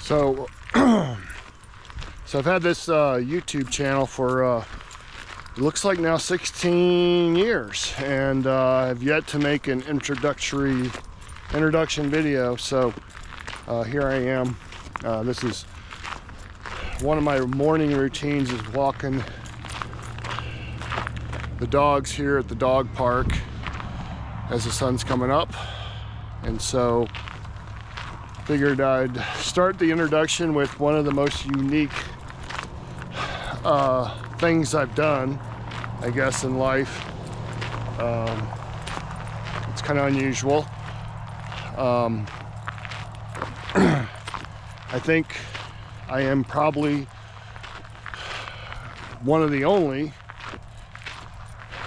So I've had this YouTube channel for it looks like now 16 years, and I've yet to make an introduction video. So here I am. This is one of my morning routines, is walking the dogs here at the dog park as the sun's coming up. And so figured I'd start the introduction with one of the most unique things I've done, I guess, in life. It's kind of unusual. I think I am probably one of the only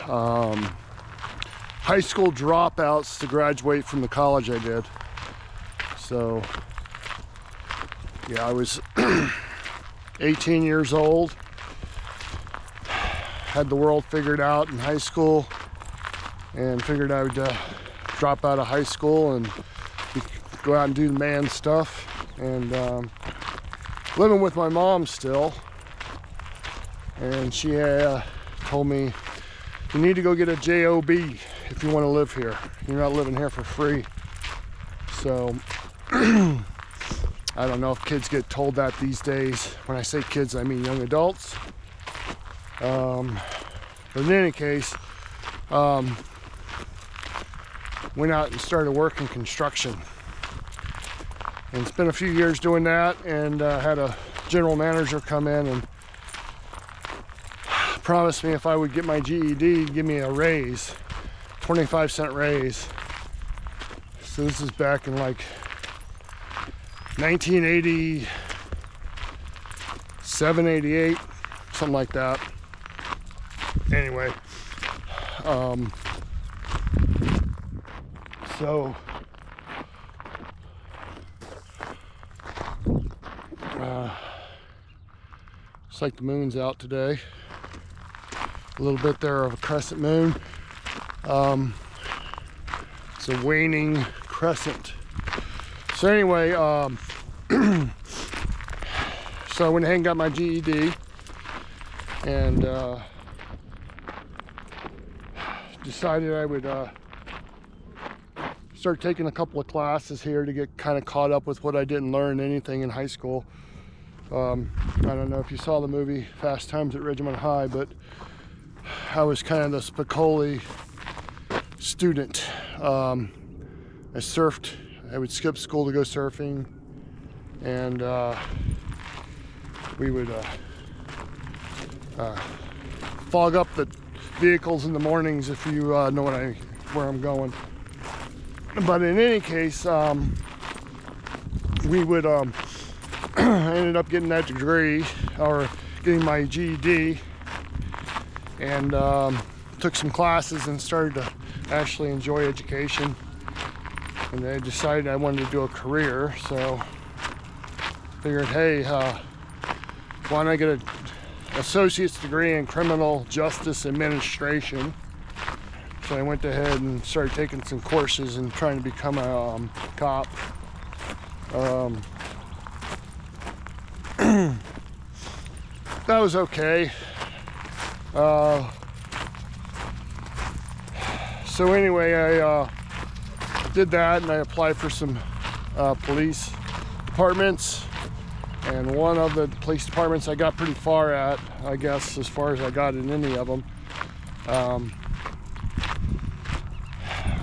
high school dropouts to graduate from the college I did. So yeah, I was 18 years old, had the world figured out in high school, and figured I would drop out of high school and go out and do the man stuff. And living with my mom still, and she told me, you need to go get a job if you want to live here. You're not living here for free. So I don't know if kids get told that these days. When I say kids, I mean young adults. But in any case, went out and started working construction. And spent a few years doing that, and had a general manager come in and promised me if I would get my GED, give me a raise, 25-cent raise. So this is back in like 1987, 88, something like that. Anyway, so it's like the moon's out today. A little bit there of a crescent moon. It's a waning crescent. So anyway, so I went ahead and got my GED, and decided I would start taking a couple of classes here to get kind of caught up with what I didn't learn anything in high school. I don't know if you saw the movie Fast Times at Ridgemont High, but I was kind of the Spicoli student. I surfed. I would skip school to go surfing, and we would fog up the vehicles in the mornings, if you know where I'm going. But in any case, we would I ended up getting that degree, or getting my GED, and took some classes and started to actually enjoy education. And I decided I wanted to do a career, so figured, hey, why don't I get an associate's degree in criminal justice administration? So I went ahead and started taking some courses and trying to become a cop. That was okay. So anyway, I did that, and I applied for some police departments, and one of the police departments I got pretty far at, I guess, as far as I got in any of them.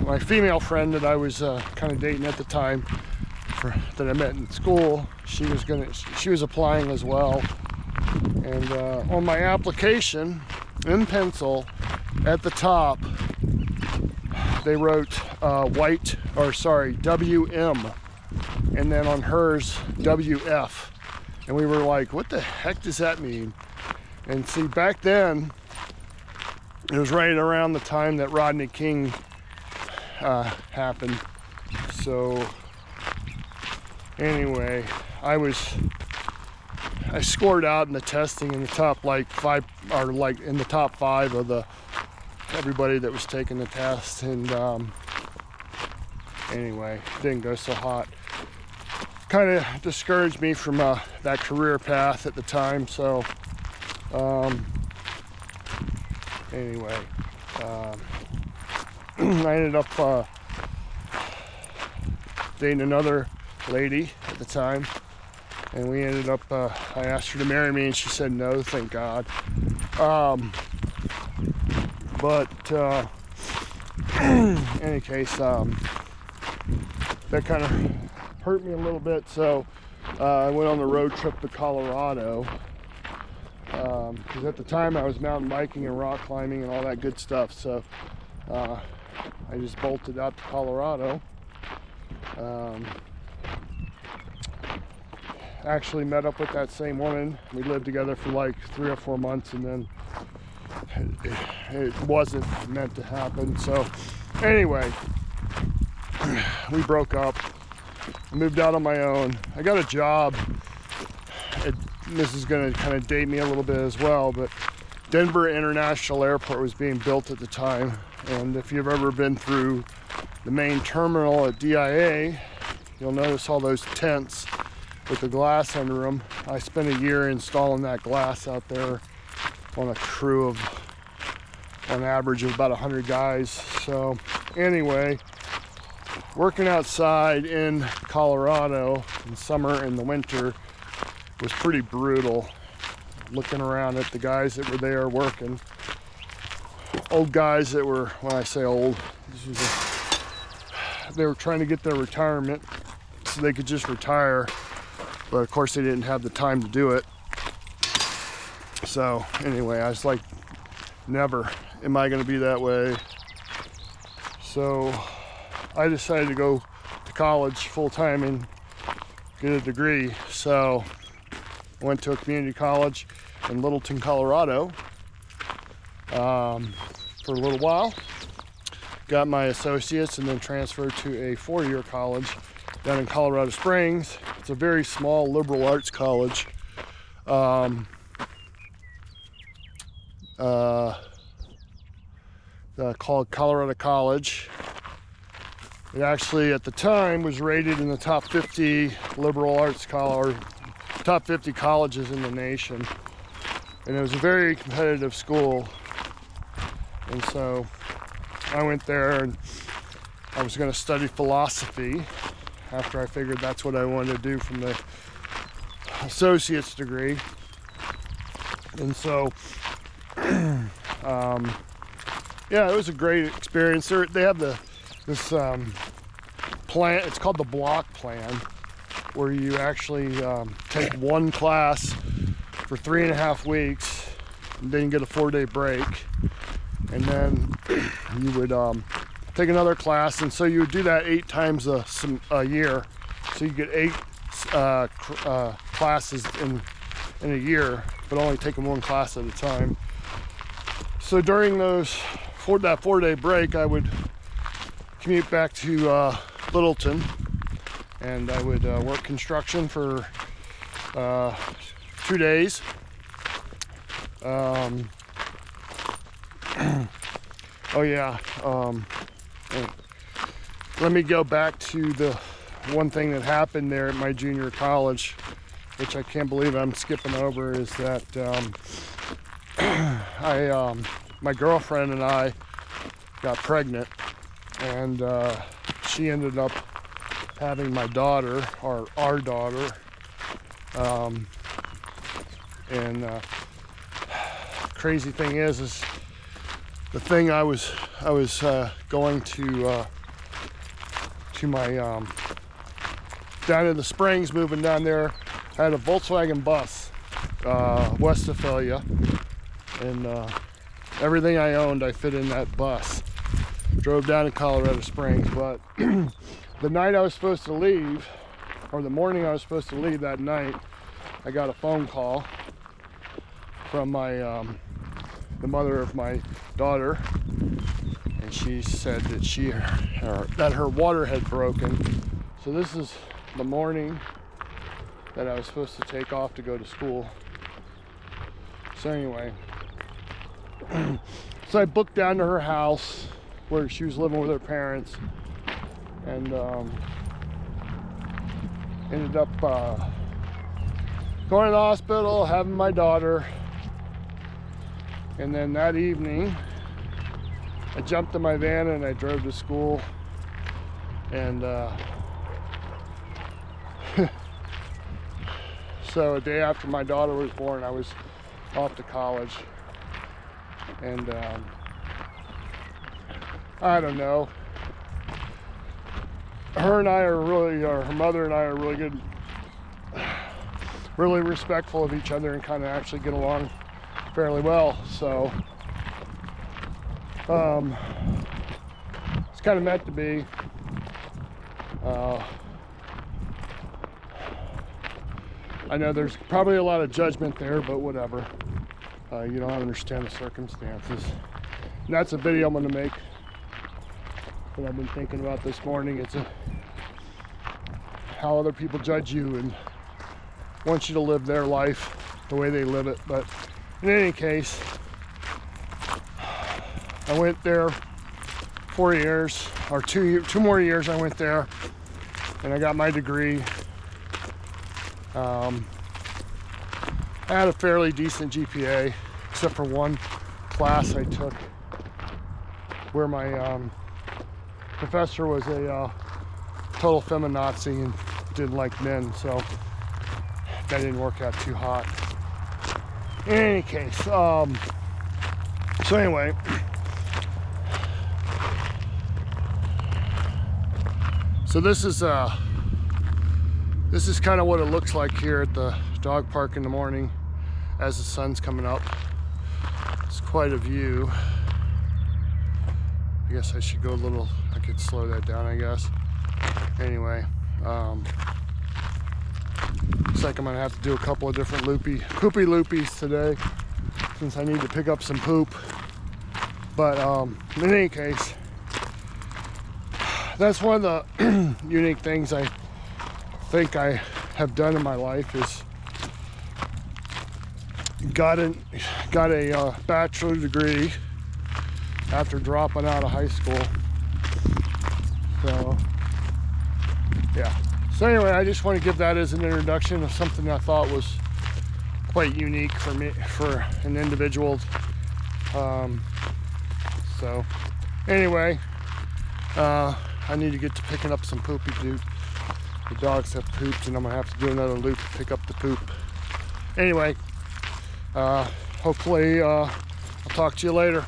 My female friend that I was kind of dating at the time, that I met in school, she was applying as well. And on my application, in pencil, at the top, they wrote WM, and then on hers, WF. And we were like, what the heck does that mean? And see, back then, it was right around the time that Rodney King happened. So anyway, I scored out in the testing in the top in the top 5 of everybody that was taking the test, and anyway, didn't go so hot. kind of discouraged me from that career path at the time. So anyway, I ended up dating another lady at the time, and we ended up, I asked her to marry me and she said no, thank God. But in any case, that kind of hurt me a little bit, so I went on the road trip to Colorado, because at the time I was mountain biking and rock climbing and all that good stuff, so I just bolted out to Colorado. Actually met up with that same woman. We lived together for like 3 or 4 months, and then it wasn't meant to happen. So anyway, we broke up. I moved out on my own. I got a job. This is going to kind of date me a little bit as well, but Denver International Airport was being built at the time, and if you've ever been through the main terminal at DIA, you'll notice all those tents with the glass under them. I spent a year installing that glass out there on a crew of, on average, of about 100 guys. So anyway, working outside in Colorado in summer and the winter was pretty brutal. Looking around at the guys that were there working, old guys that were, when I say old, they were trying to get their retirement so they could just retire, but of course they didn't have the time to do it. So anyway, I was like, never am I going to be that way. So I decided to go to college full-time and get a degree. So I went to a community college in Littleton, Colorado for a little while. Got my associates and then transferred to a 4-year college down in Colorado Springs. It's a very small liberal arts college. Called Colorado College. It actually at the time was rated in the top 50 liberal arts college, top 50 colleges in the nation. And it was a very competitive school. And so I went there and I was going to study philosophy after I figured that's what I wanted to do from the associate's degree. And so, yeah, it was a great experience. They have this plan, it's called the block plan, where you actually take one class for 3.5 weeks, and then you get a 4-day break. And then you would take another class, and so you would do that 8 times a year. So you get 8 classes in a year, but only taking one class at a time. So during that 4-day break, I would commute back to Littleton, and I would work construction for 2 days. Oh yeah, let me go back to the one thing that happened there at my junior college, which I can't believe I'm skipping over, is that my girlfriend and I got pregnant, and she ended up having my daughter, or our daughter, and crazy thing is the thing I was going to my down in the Springs, moving down there. I had a Volkswagen bus, Westphalia, and everything I owned I fit in that bus. Drove down to Colorado Springs, but the night I was supposed to leave, or the morning I was supposed to leave that night, I got a phone call from my the mother of my daughter, and she said that that her water had broken. So this is the morning that I was supposed to take off to go to school. So anyway, so I booked down to her house where she was living with her parents, and Ended up going to the hospital, having my daughter, and then that evening I jumped in my van and I drove to school, and so a day after my daughter was born, I was off to college, and I don't know, her mother and I are really good, really respectful of each other, and kind of actually get along fairly well. So it's kind of meant to be. I know there's probably a lot of judgment there, but whatever. You don't understand the circumstances. And that's a video I'm going to make that I've been thinking about this morning. It's how other people judge you and want you to live their life the way they live it. But in any case, I went there 4 years, or two more years I went there, and I got my degree. I had a fairly decent GPA, except for one class I took where my professor was a total feminazi and didn't like men, so that didn't work out too hot. In any case, so anyway, so this is kind of what it looks like here at the dog park in the morning as the sun's coming up. It's quite a view. I guess I should go a little, I could slow that down, I guess. Anyway, looks like I'm gonna have to do a couple of different poopy loopies today, since I need to pick up some poop. But in any case, that's one of the unique things I think I have done in my life, is got a bachelor degree after dropping out of high school. So yeah, so anyway, I just want to give that as an introduction of something I thought was quite unique for me, for an individual. So anyway, I need to get to picking up some poopy dude. The dogs have pooped, and I'm gonna have to do another loop to pick up the poop. Anyway, hopefully I'll talk to you later.